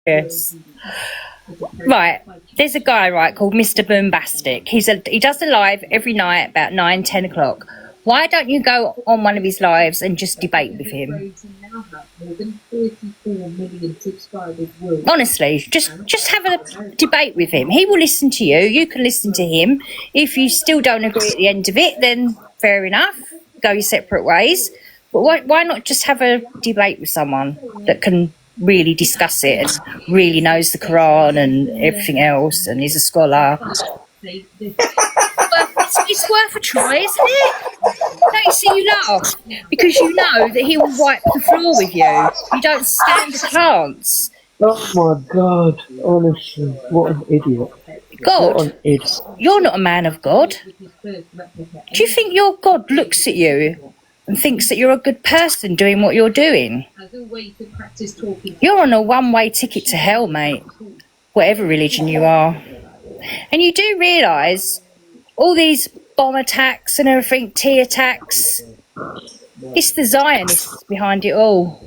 Yes. Right. There's a guy, right, called Mr. Boombastic. He does a live every night about 9, 10 o'clock. Why don't you go on one of his lives and just debate with him? Honestly, just have a debate with him. He will listen to you. You can listen to him. If you still don't agree at the end of it, then fair enough. Go your separate ways. But why not just have a debate with someone that can really discuss it and really knows the Quran and everything else and is a scholar? It's worth a try, isn't it? Don't you see, you laugh because you know that he will wipe the floor with you. You don't stand a chance. Oh my God, honestly, what an idiot. God, what an idiot. You're not a man of God. Do you think your God looks at you and thinks that you're a good person doing what you're doing? You're on a one-way ticket to hell, mate, whatever religion you are. And you do realise all these bomb attacks and everything, tea attacks, it's the Zionists behind it all.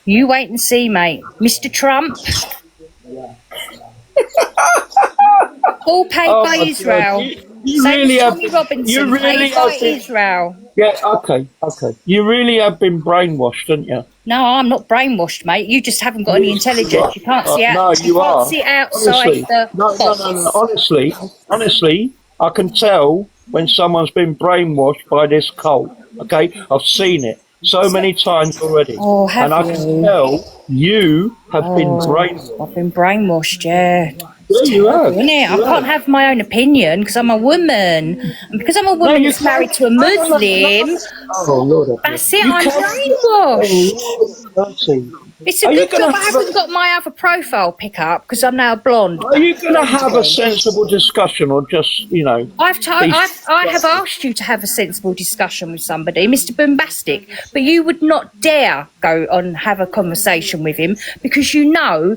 You wait and see, mate. Mr. Trump, all paid by Israel. You Same really as have Tommy been, Robinson, you really paid by have been, Israel. yeah, okay. You really have been brainwashed, haven't you? No, I'm not brainwashed, mate. You just haven't got any intelligence. You can't see out. No, you can't are. see outside Honestly, the no. Honestly, I can tell when someone's been brainwashed by this cult. Okay, I've seen it so many times already, Oh, have and I can tell you have been brainwashed. I've been brainwashed, yeah. Yeah, you have. Isn't it? I can't have my own opinion because I'm a woman. And because I'm a woman that's married to a Muslim, Oh Lord, that's it, I'm brainwashed. It's a good job I haven't got my other profile pick up because I'm now blonde. Are you going to have a sensible discussion or just, you know? I have asked you to have a sensible discussion with somebody, Mr. Boombastic, but you would not dare go on have a conversation with him because you know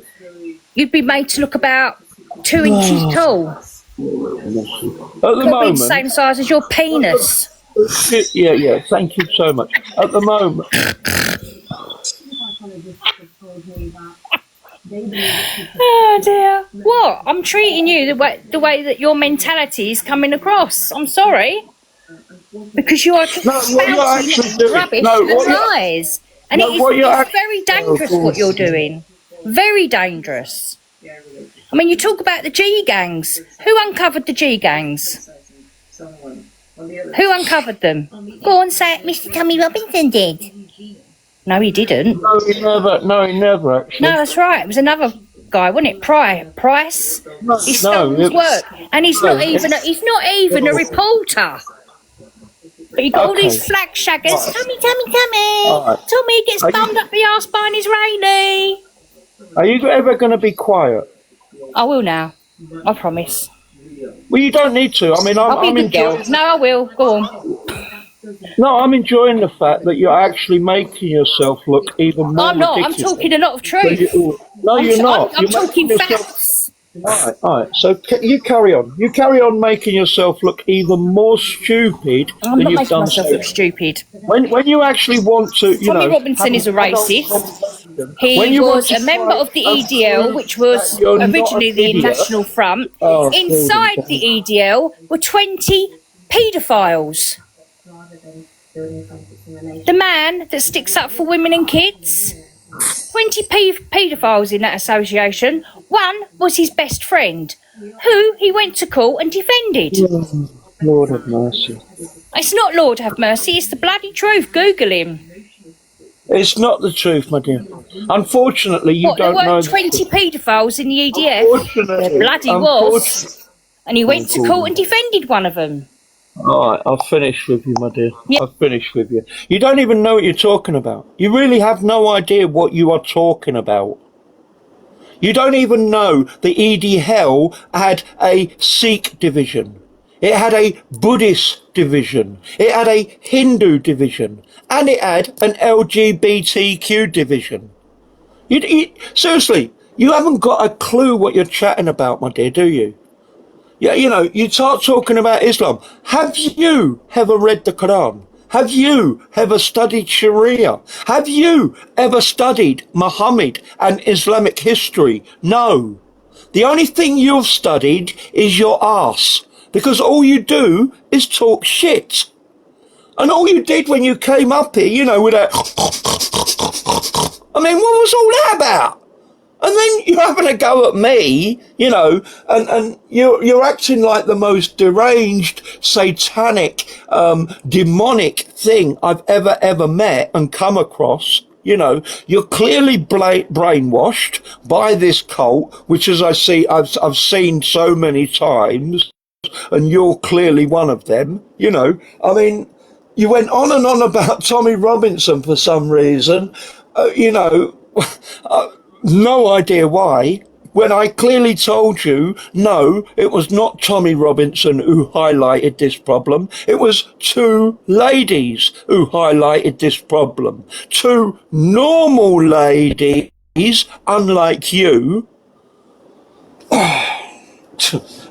you'd be made to look about 2 inches tall. At the Could be moment, the same size as your penis. yeah. Thank you so much. At the moment, oh dear. What? I'm treating you the way that your mentality is coming across. I'm sorry. Because you are just spouting rubbish and lies. And it's very dangerous what you're doing. Very dangerous. I mean, you talk about the G-gangs. Who uncovered the G-gangs? Who uncovered them? Go on, say it. Mr. Tommy Robinson did. No, he didn't. No, he never actually. No, that's right. It was another guy, wasn't it? Price. He stole his work, and he's not even a reporter. But he got all these flag shaggers. Tommy. Right. Tommy gets bummed up the arse by an Israeli. Are you ever going to be quiet? I will now. I promise. Well, you don't need to. I mean, I'm enjoying. No, I will. Go on. No, I'm enjoying the fact that you're actually making yourself look even more I'm not. ridiculous. I'm talking a lot of truth. No, you're not. I'm talking facts. All right. So you carry on. You carry on making yourself look even more stupid I'm than not you've making done. myself look stupid. When you actually want to, Tommy Robinson is a racist. He was a member of the EDL, which was originally the National Front. Inside the EDL were 20 paedophiles. The man that sticks up for women and kids. 20 paedophiles in that association. One was his best friend, who he went to court and defended. Lord have mercy. It's not Lord have mercy, it's the bloody truth. Google him. It's not the truth, my dear. Unfortunately, you don't know. There weren't 20 paedophiles in the EDF. There bloody was. And he went to court and defended one of them. All right, I'll finish with you, my dear. Yeah. I'll finish with you. You don't even know what you're talking about. You really have no idea what you are talking about. You don't even know the EDL had a Sikh division. It had a Buddhist division. It had a Hindu division. And it had an LGBTQ division. Seriously, you haven't got a clue what you're chatting about, my dear, do you? Yeah, you know, you start talking about Islam. Have you ever read the Quran? Have you ever studied Sharia? Have you ever studied Muhammad and Islamic history? No. The only thing you've studied is your arse, because all you do is talk shit. And all you did when you came up here, you know, with that, I mean, what was all that about? And then you're having a go at me, you know, and you're acting like the most deranged, satanic, demonic thing I've ever met and come across. You know, you're clearly brainwashed by this cult, which, as I've seen so many times, and you're clearly one of them. You know, I mean, you went on and on about Tommy Robinson for some reason. You know, no idea why. When I clearly told you, no, it was not Tommy Robinson who highlighted this problem. It was two ladies who highlighted this problem. Two normal ladies, unlike you,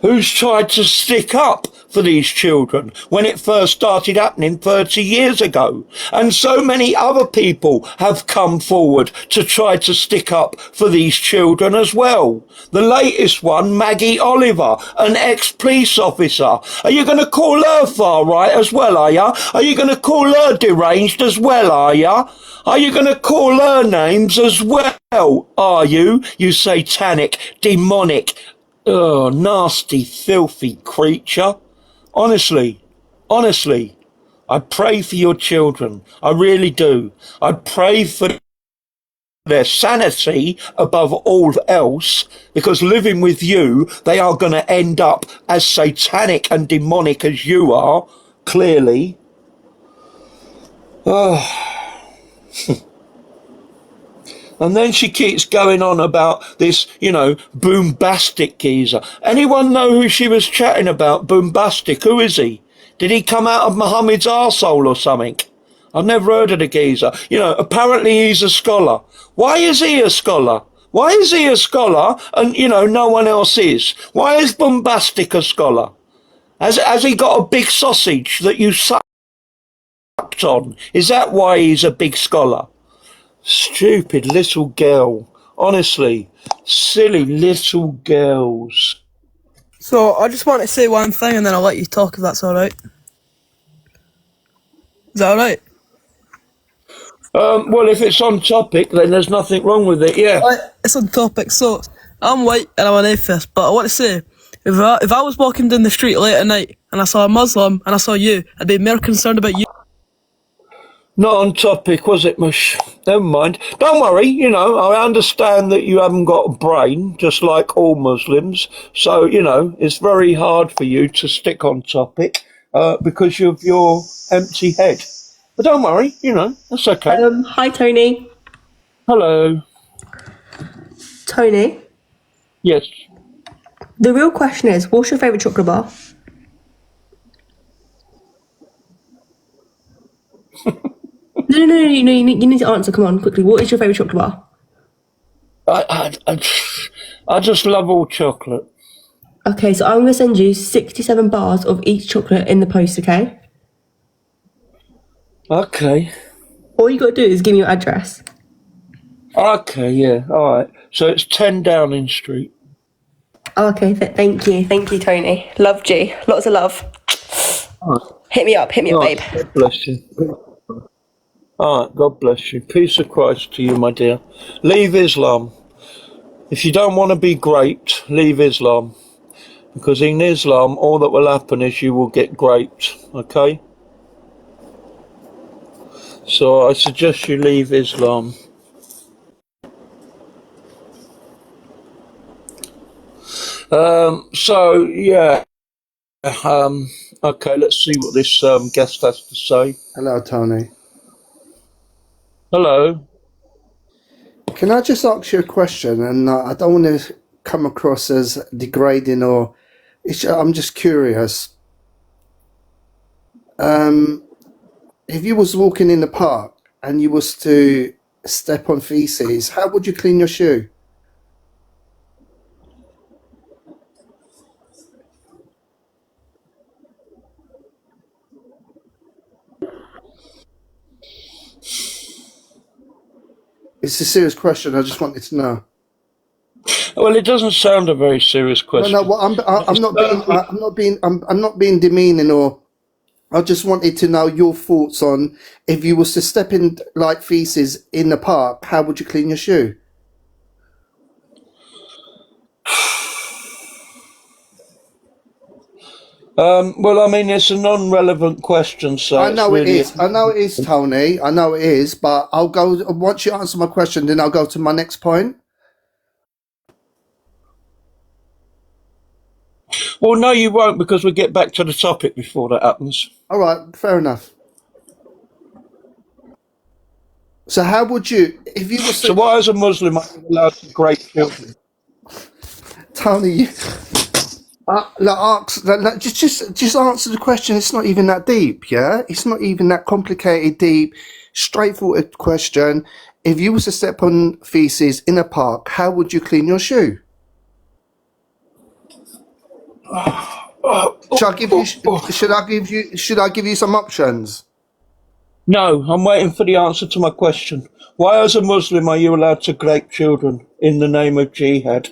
who's tried to stick up for these children when it first started happening 30 years ago. And so many other people have come forward to try to stick up for these children as well. The latest one, Maggie Oliver, an ex-police officer. Are you going to call her far right as well, are you? Are you going to call her deranged as well, are you? Are you going to call her names as well, are you? You satanic, demonic, nasty, filthy creature. Honestly, I pray for your children. I really do. I pray for their sanity above all else, because living with you, they are going to end up as satanic and demonic as you are, clearly. And then she keeps going on about this, you know, Boombastic geezer. Anyone know who she was chatting about? Boombastic, who is he? Did he come out of Muhammad's arsehole or something? I've never heard of the geezer. You know, apparently he's a scholar. Why is he a scholar? Why is he a scholar and, you know, no one else is? Why is Boombastic a scholar? Has he got a big sausage that you sucked on? Is that why he's a big scholar? Stupid little girl. Honestly, silly little girls. So I just want to say one thing and then I'll let you talk if that's alright. Is that alright? Well, if it's on topic, then there's nothing wrong with it, yeah. It's on topic. So I'm white and I'm an atheist, but I want to say, if I was walking down the street late at night and I saw a Muslim and I saw you, I'd be more concerned about you. Not on topic, was it, Mush? Never mind. Don't worry, you know, I understand that you haven't got a brain, just like all Muslims. So, you know, it's very hard for you to stick on topic because of your empty head. But don't worry, you know, that's okay. Hi, Tony. Hello. Tony, Yes. the real question is, what's your favourite chocolate bar? No, you need to answer. Come on, quickly. What is your favourite chocolate bar? I just love all chocolate. Okay, so I'm going to send you 67 bars of each chocolate in the post, okay? Okay. All you got to do is give me your address. Okay, yeah, alright. So it's 10 Downing Street. Okay, thank you. Thank you, Tony. Love G. Lots of love. Oh. Hit me up, babe. God bless you. Alright, God bless you. Peace of Christ to you, my dear. Leave Islam. If you don't want to be great, leave Islam. Because in Islam, all that will happen is you will get graped, okay? So I suggest you leave Islam. So, yeah. Okay, let's see what this guest has to say. Hello, Tony. Hello. Can I just ask you a question? And I don't want to come across as degrading or... I'm just curious. If you was walking in the park and you was to step on feces, how would you clean your shoe? It's a serious question. I just wanted to know. Well, it doesn't sound a very serious No, question. no. Well, I'm not being demeaning, or I just wanted to know your thoughts on if you was to step in like feces in the park, how would you clean your shoe? Well, I mean, it's a non-relevant question, so I it's know it really is. I know it is, Tony. I know it is. But I'll go once you answer my question. Then I'll go to my next point. Well, no, you won't, because we'll get back to the topic before that happens. All right, fair enough. So how would you, if you was So to, why, as a Muslim, are you allowed to great children? Tony, just answer the question. It's not even that deep, yeah? It's not even that complicated, deep, straightforward question. If you was to step on feces in a park, how would you clean your shoe? Should I give you some options? No, I'm waiting for the answer to my question. Why, as a Muslim, are you allowed to grape children in the name of jihad?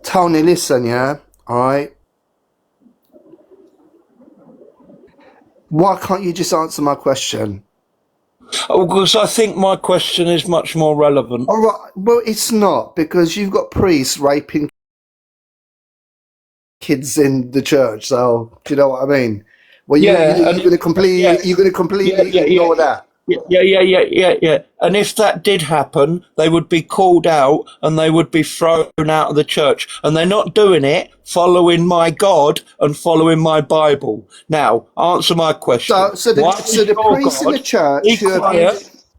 Tony, listen, yeah? All right? Why can't you just answer my question? Oh, because I think my question is much more relevant. All right, well, it's not, because you've got priests raping kids in the church, so do you know what I mean? Well, Yeah, you're and going to completely ignore that. Yeah. And if that did happen, they would be called out and they would be thrown out of the church. And they're not doing it following my God and following my Bible. Now, answer my question. So the priests in the church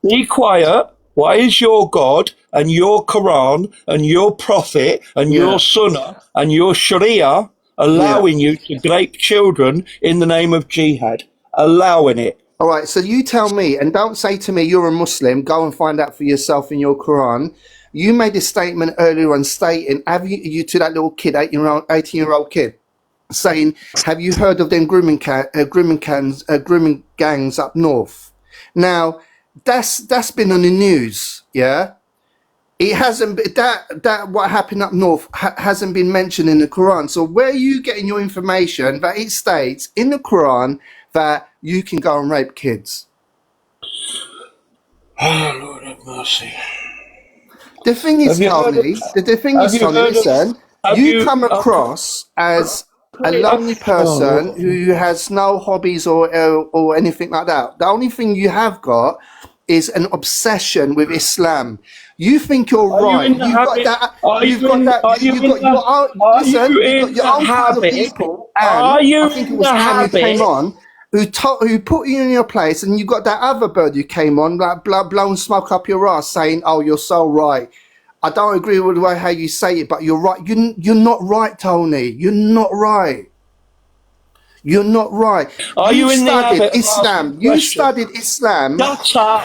Be quiet. Why is your God and your Quran and your Prophet and your Sunnah and your Sharia allowing you to grape children in the name of jihad? Allowing it. All right, so you tell me, and don't say to me you're a Muslim. Go and find out for yourself in your Quran. You made a statement earlier on stating, have you to that little kid, 18-year-old kid, saying, have you heard of them grooming gangs up north? Now, that's been on the news, yeah. It hasn't that what happened up north hasn't been mentioned in the Quran. So where are you getting your information that it states in the Quran that you can go and rape kids? Oh, Lord have mercy. The thing is, Tony, listen, you come across as a lonely person who has no hobbies or anything like that. The only thing you have got is an obsession with Islam. You think you're right. You've got that. You've got that. You've got your own kind of people. And I think it was Cam who came on, who put you in your place, and you got that other bird who came on, like blowing smoke up your ass, saying, "Oh, you're so right." I don't agree with the way how you say it, but you're right. You're not right, Tony. You're not right. You're not right. You studied Islam. You studied Islam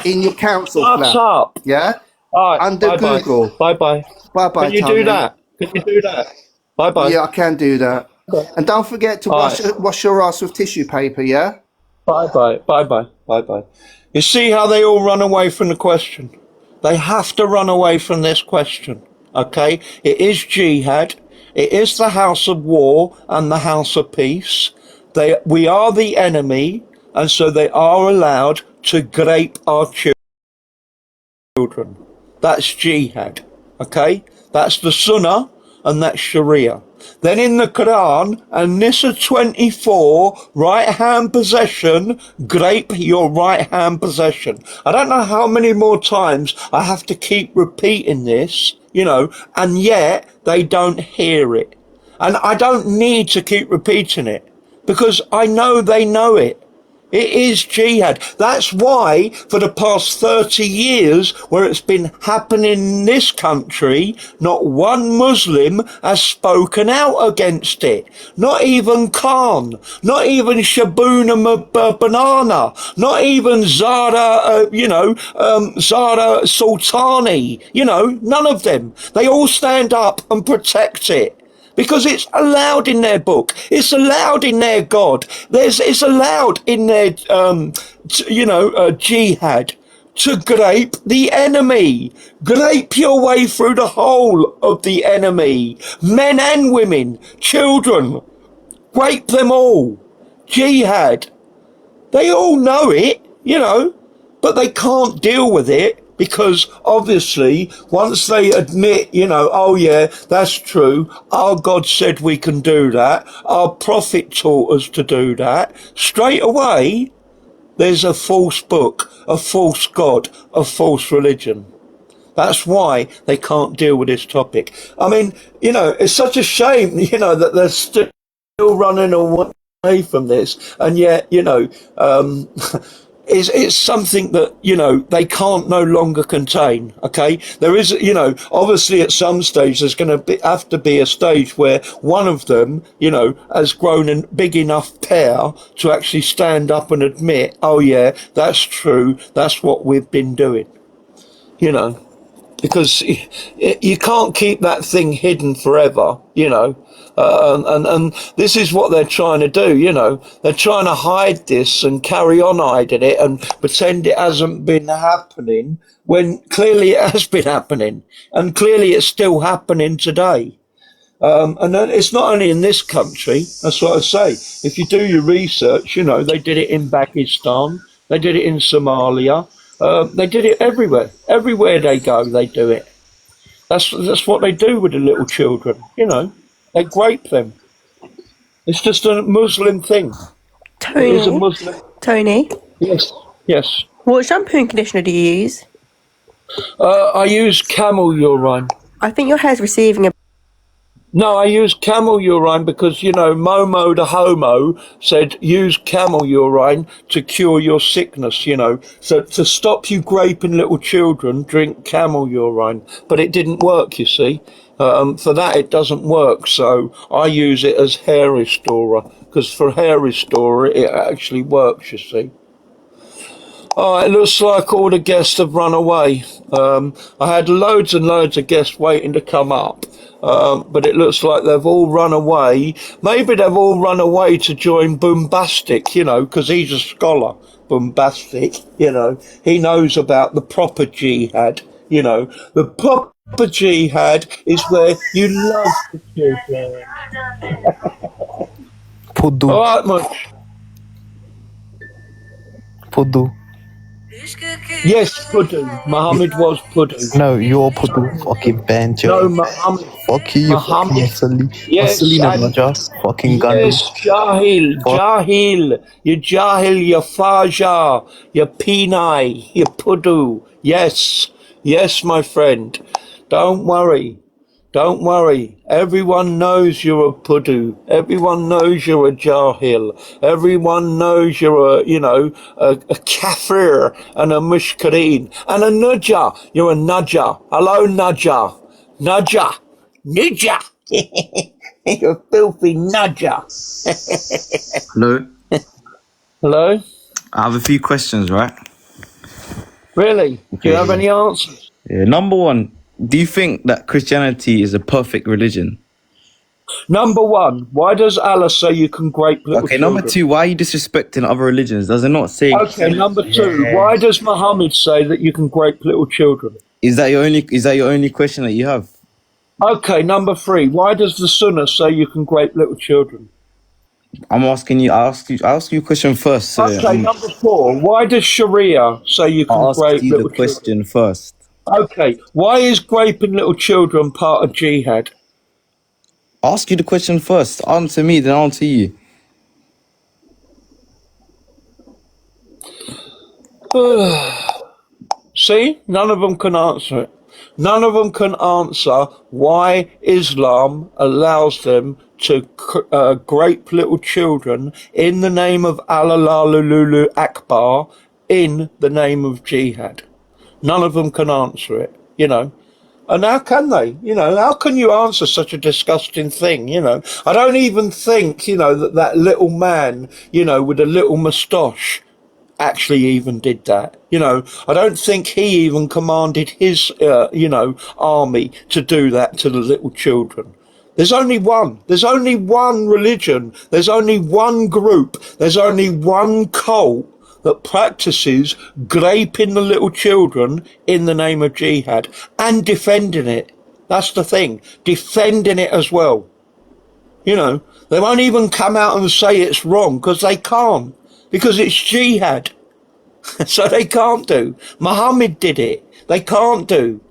in your council flat. Yeah? Under Google. Bye-bye. Bye-bye, Can you Tony. do that? Can you do that? Bye-bye. Yeah, I can do that. And don't forget to wash your ass with tissue paper, yeah? Bye-bye. Bye-bye. Bye-bye. You see how they all run away from the question? They have to run away from this question, okay? It is jihad. It is the house of war and the house of peace. We are the enemy, and so they are allowed to grape our children. That's jihad, okay? That's the Sunnah and that's Sharia. Then in the Quran, and Nisa 24, right-hand possession, grape your right-hand possession. I don't know how many more times I have to keep repeating this, and yet they don't hear it. And I don't need to keep repeating it, because I know they know it. It is jihad. That's why for the past 30 years where it's been happening in this country, not one Muslim has spoken out against it. Not even Khan, not even Shabuna Banana, not even Zara, Zara Sultani, none of them. They all stand up and protect it. Because it's allowed in their book. It's allowed in their God. It's allowed in their, jihad to grape the enemy. Grape your way through the whole of the enemy. Men and women, children, grape them all. Jihad. They all know it, you know, but they can't deal with it because obviously once they admit, you know, oh yeah, that's true. Our God said we can do that. Our prophet taught us to do that. Straight away, there's a false book, a false God, a false religion. That's why they can't deal with this topic. I mean, you know, it's such a shame, you know, that they're still running away from this, and yet, you know, it's something that, you know, they can't no longer contain. Okay, there is, you know, obviously at some stage there's going to have to be a stage where one of them, you know, has grown a big enough pair to actually stand up and admit, oh yeah, that's true, that's what we've been doing, you know, because you can't keep that thing hidden forever, you know. And this is what they're trying to do, you know. They're trying to hide this and carry on hiding it and pretend it hasn't been happening when clearly it has been happening, and clearly it's still happening today. And then it's not only in this country, that's what I say. If you do your research, you know, they did it in Pakistan, they did it in Somalia, they did it everywhere. Everywhere they go, they do it. That's what they do with the little children, you know. They grape them. It's just a Muslim thing. Tony. It is a Muslim. Tony. Yes. Yes. What shampoo and conditioner do you use? I use camel urine. I think your hair's receiving a... No, I use camel urine because, you know, Momo the homo said use camel urine to cure your sickness, you know. So to stop you graping little children, drink camel urine. But it didn't work, you see. For that, it doesn't work. So I use it as hair restorer because for hair restorer, it actually works, you see. Oh, it looks like all the guests have run away. I had loads and loads of guests waiting to come up. But it looks like they've all run away. Maybe they've all run away to join Bombastic, you know, because he's a scholar. Bombastic, you know, he knows about the proper jihad, you know. The proper jihad is where you love the children. Pudu. All right, much. Pudu. Yes, Pudu. Muhammad was Pudu. No, you're Pudu. Fucking banjo. No, Muhammad. Fuck you, Muhammad. fucking Asali. Yes, Asalina and- Raja. Fucking Gandu. Yes, Jahil, Jahil, you Jahil, you Faja, you Pinai, you Pudu. Yes, yes, my friend. Don't worry. Don't worry. Everyone knows you're a Pudu. Everyone knows you're a Jahil. Everyone knows you're a, you know, a kafir and a mushkareen and a Nudja. You're a Nudja. Hello, Nudja. Nudja. Nudja. You're a filthy Nudja. Hello. Hello? I have a few questions, right? Really? Do you have any answers? Yeah. Number one, do you think that Christianity is a perfect religion? Number one, why does Allah say you can grape little Okay, children? number two, why are you disrespecting other religions? Does it not say... Okay, number two, why does Muhammad say that you can grape little children? Is that your only question that you have? Okay, number three, why does the Sunnah say you can grape little children? I'm asking you, I ask you a question first. So, Okay, number four, why does Sharia say you can I'll ask grape you little the children? question first. Okay, why is graping little children part of jihad? Ask you the question first. Answer me, then answer you. See, none of them can answer it. None of them can answer why Islam allows them to grape little children in the name of Allah Lulu Akbar, in the name of jihad. None of them can answer it, you know. And how can they? You know, how can you answer such a disgusting thing, you know? I don't even think, you know, that little man, you know, with a little moustache actually even did that. You know, I don't think he even commanded his, you know, army to do that to the little children. There's only one. There's only one religion. There's only one group. There's only one cult that practices graping the little children in the name of jihad and defending it. That's the thing. Defending it as well. You know, they won't even come out and say it's wrong because they can't. Because it's jihad. So they can't do. Muhammad did it. They can't do.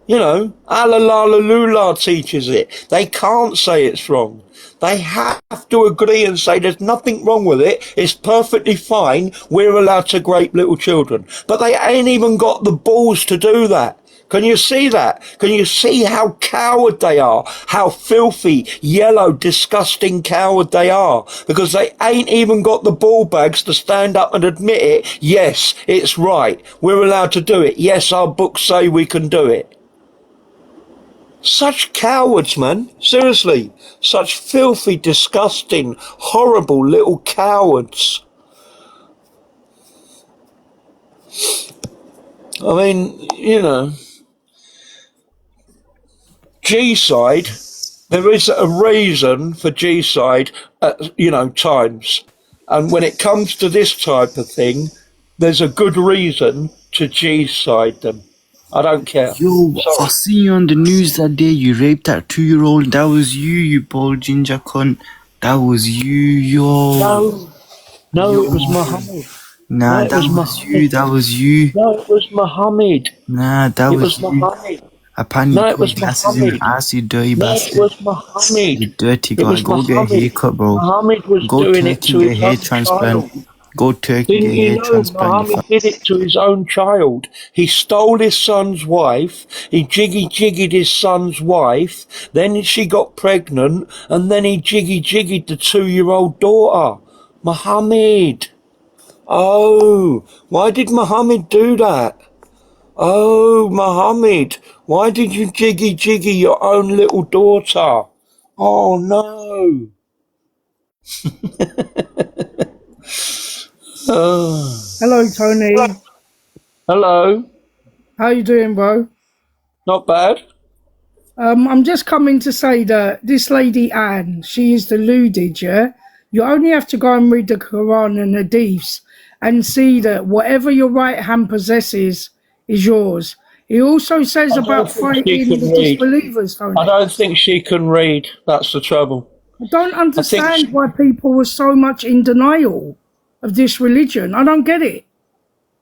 You know, Allah teaches it. They can't say it's wrong. They have to agree and say there's nothing wrong with it. It's perfectly fine. We're allowed to grape little children. But they ain't even got the balls to do that. Can you see that? Can you see how coward they are? How filthy, yellow, disgusting coward they are? Because they ain't even got the ball bags to stand up and admit it. Yes, it's right. We're allowed to do it. Yes, our books say we can do it. Such cowards, man. Seriously. Such filthy, disgusting, horrible little cowards. I mean, you know, G-side, there is a reason for G-side at, you know, times. And when it comes to this type of thing, there's a good reason to G-side them. I don't care. Yo, I seen you on the news that day. You raped that 2-year-old. That was you, you bald ginger cunt. That was you, yo. No, it was Muhammad. Nah, that was you. That was you. No, it was Muhammad. Nah, that was you. Muhammad. Apparently, No, you it was put glasses in your Muhammad. ass, you dirty No, bastard. it was Muhammad. You dirty It guy. was Go get a Muhammad. haircut, bro. Muhammad was Go doing it Turkey to get a his hair own transplant. child. Go Turkey Didn't get a hair you know transplant. Muhammad did it to his own child? He stole his son's wife, he jiggy-jiggied his son's wife, then she got pregnant, and then he jiggy-jiggied the 2-year-old daughter. Muhammad. Oh, why did Muhammad do that? Oh, Muhammad, why did you jiggy-jiggy your own little daughter? Oh, no. Hello, Tony. Hello. How you doing, bro? Not bad. I'm just coming to say that this lady Anne, she is deluded, yeah? You only have to go and read the Quran and Hadiths and see that whatever your right hand possesses is yours. He also says about fighting the disbelievers, Tony. I don't think she can read. That's the trouble. I don't understand why people were so much in denial of this religion. I don't get it.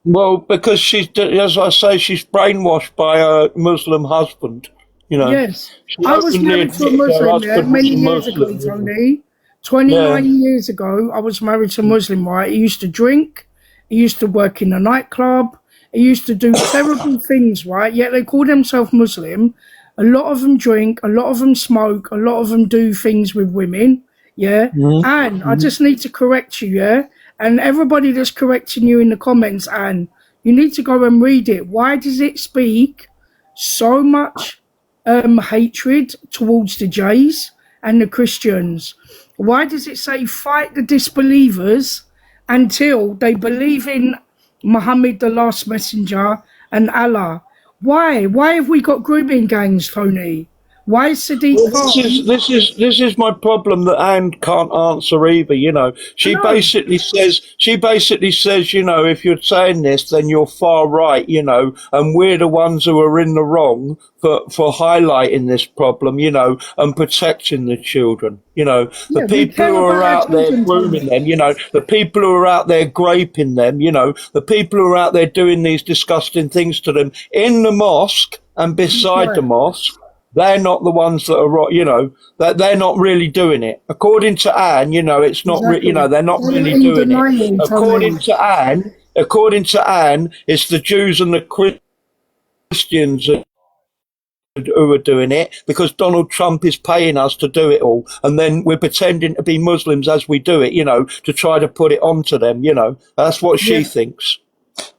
Well, because she's, as I say, she's brainwashed by her Muslim husband. You know. Yes. I was married to a Muslim many years ago, Tony. 29 years ago, I was married to a Muslim, right? He used to drink. He used to work in a nightclub. He used to do terrible things, right? Yet they call themselves Muslim. A lot of them drink. A lot of them smoke. A lot of them do things with women. Yeah. And I just need to correct you, yeah? And everybody that's correcting you in the comments, and you need to go and read it. Why does it speak so much hatred towards the Jays and the Christians? Why does it say fight the disbelievers until they believe in Muhammad, the last messenger, and Allah? Why? Why have we got grooming gangs, Tony? Why is Sadiq Khan? This is my problem that Anne can't answer either. You know, she basically says, you know, if you're saying this, then you're far right. You know, and we're the ones who are in the wrong for highlighting this problem. You know, and protecting the children. You know, the people who are out there grooming them. You know, the people who are out there graping them. You know, the people who are out there doing these disgusting things to them in the mosque and beside the mosque. They're not the ones that are, you know, that they're not really doing it. According to Anne, you know, it's not, you know, they're not really doing it. According to Anne, it's the Jews and the Christians who are doing it because Donald Trump is paying us to do it all. And then we're pretending to be Muslims as we do it, you know, to try to put it onto them, you know. That's what she thinks.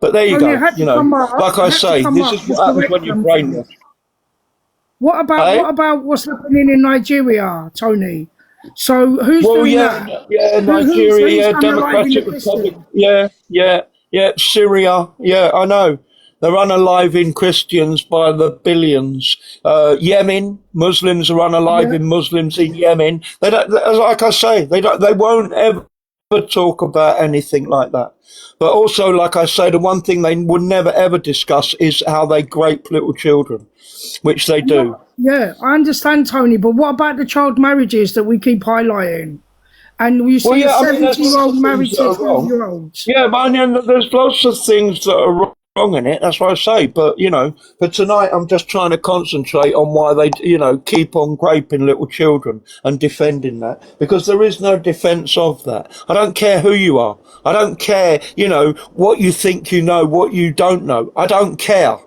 But there you go, you know, like I say, this is what happens when you're brainwashed. What about what's happening in Nigeria, Tony? So who's doing that? Yeah, Nigeria, Democratic Republic. Yeah, Syria. Yeah, I know. They're unaliving Christians by the billions. Yemen, Muslims are unaliving Muslims in Yemen. They don't, like I say, they won't ever talk about anything like that. But also, like I say, the one thing they would never ever discuss is how they grape little children, which they do. Yeah, I understand, Tony, but what about the child marriages that we keep highlighting? And we see a 70-year-old married to 12-year-olds. Yeah, but there's lots of things that are wrong in it. That's what I say. But, but tonight I'm just trying to concentrate on why they, keep on graping little children and defending that. Because there is no defence of that. I don't care who you are. I don't care, what you think you know, what you don't know. I don't care.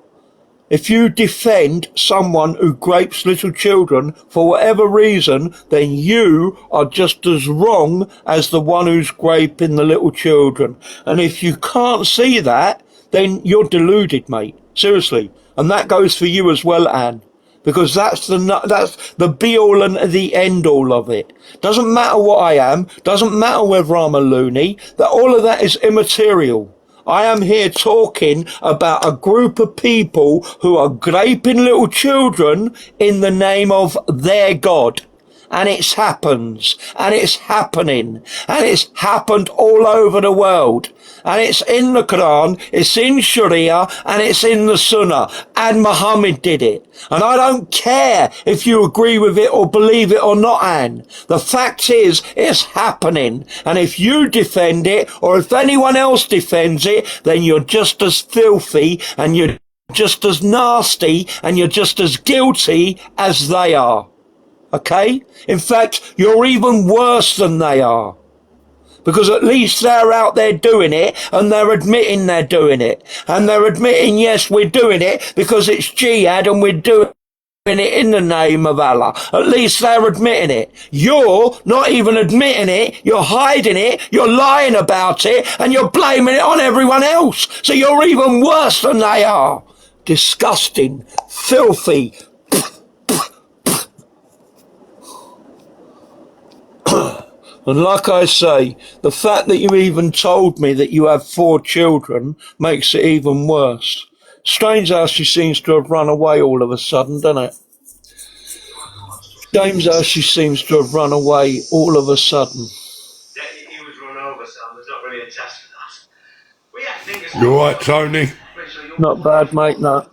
If you defend someone who grapes little children for whatever reason, then you are just as wrong as the one who's graping the little children. And if you can't see that, then you're deluded, mate. Seriously. And that goes for you as well, Anne. Because that's the be-all and the end-all of it. Doesn't matter what I am. Doesn't matter whether I'm a loony. That all of that is immaterial. I am here talking about a group of people who are graping little children in the name of their God. And it happens, and it's happening, and it's happened all over the world. And it's in the Quran, it's in Sharia, and it's in the Sunnah. And Muhammad did it. And I don't care if you agree with it or believe it or not, Anne. The fact is, it's happening. And if you defend it, or if anyone else defends it, then you're just as filthy, and you're just as nasty, and you're just as guilty as they are. Okay? In fact, you're even worse than they are. Because at least they're out there doing it, and they're admitting they're doing it. And they're admitting, yes, we're doing it because it's jihad and we're doing it in the name of Allah. At least they're admitting it. You're not even admitting it, you're hiding it, you're lying about it, and you're blaming it on everyone else. So you're even worse than they are. Disgusting, filthy. And like I say, the fact that you even told me that you have 4 children makes it even worse. Strange how she seems to have run away all of a sudden, doesn't it? Strange how she seems to have run away all of a sudden. He was run over, Sam. There's not really a test for that. You all right, Tony? Not bad, mate, no.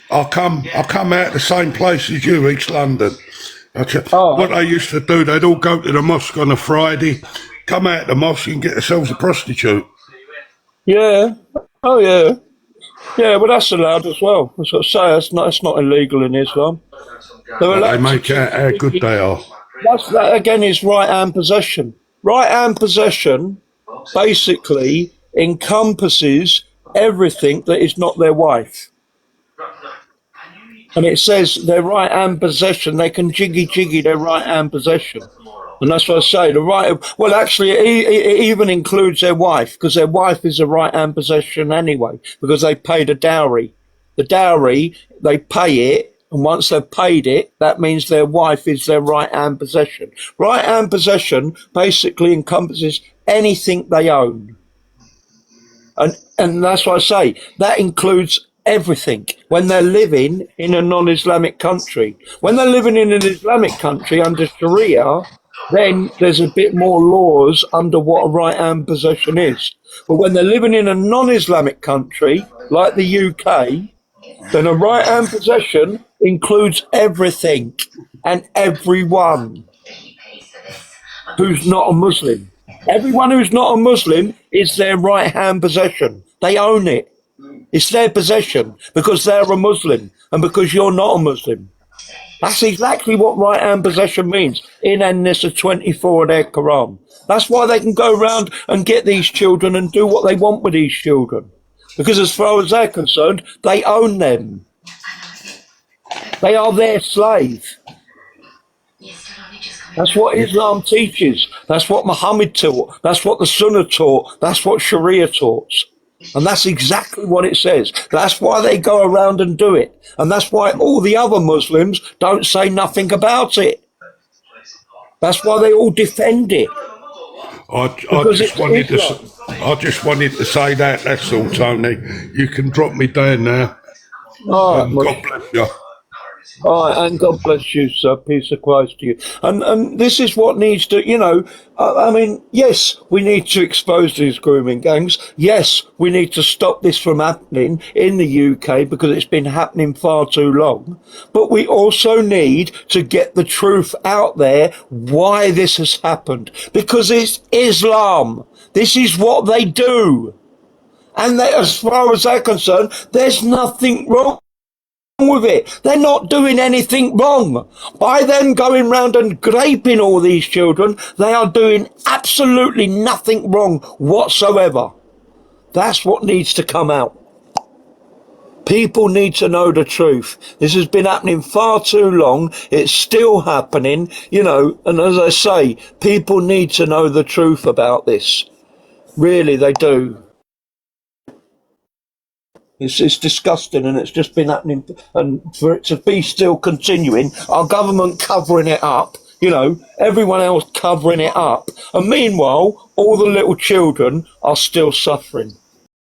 I come out the same place as you, East London. What they used to do, they'd all go to the mosque on a Friday, come out the mosque and get themselves a prostitute. Yeah. Oh, yeah. Yeah, well, that's allowed as well. That's what I say. It's not illegal in Islam. They make out how good they are. That again is right-hand possession. Right-hand possession basically encompasses everything that is not their wife. And it says their right-hand possession, they can jiggy their right-hand possession. And that's what I say, well, actually, it even includes their wife, because their wife is a right-hand possession anyway, because they paid a dowry. The dowry, they pay it, and once they've paid it, that means their wife is their right-hand possession. Right-hand possession basically encompasses anything they own. And that's what I say, that includes everything when they're living in a non-Islamic country. When they're living in an Islamic country under Sharia, then there's a bit more laws under what a right-hand possession is. But when they're living in a non-Islamic country, like the UK, then a right-hand possession includes everything and everyone who's not a Muslim. Everyone who's not a Muslim is their right-hand possession. They own it. It's their possession because they're a Muslim and because you're not a Muslim. That's exactly what right-hand possession means in An-Nisa 24 of their Quran. That's why they can go around and get these children and do what they want with these children. Because as far as they're concerned, they own them. They are their slave. That's what Islam teaches. That's what Muhammad taught. That's what the Sunnah taught. That's what Sharia taught. And that's exactly what it says. That's why they go around and do it. And that's why all the other Muslims don't say nothing about it. That's why they all defend it. I just wanted to say that, that's all, Tony. You can drop me down now. God bless you. All right, and God bless you, sir. Peace of Christ to you. And this is what needs to, I mean, yes, we need to expose these grooming gangs. Yes, we need to stop this from happening in the UK because it's been happening far too long. But we also need to get the truth out there why this has happened. Because it's Islam. This is what they do. And as far as they're concerned, there's nothing wrong with it. They're not doing anything wrong. By them going round and raping all these children, they are doing absolutely nothing wrong whatsoever. That's what needs to come out. People need to know the truth. This has been happening far too long. It's still happening, and as I say, people need to know the truth about this. Really, they do. It's disgusting, and it's just been happening, and for it to be still continuing, our government covering it up, everyone else covering it up, and meanwhile, all the little children are still suffering.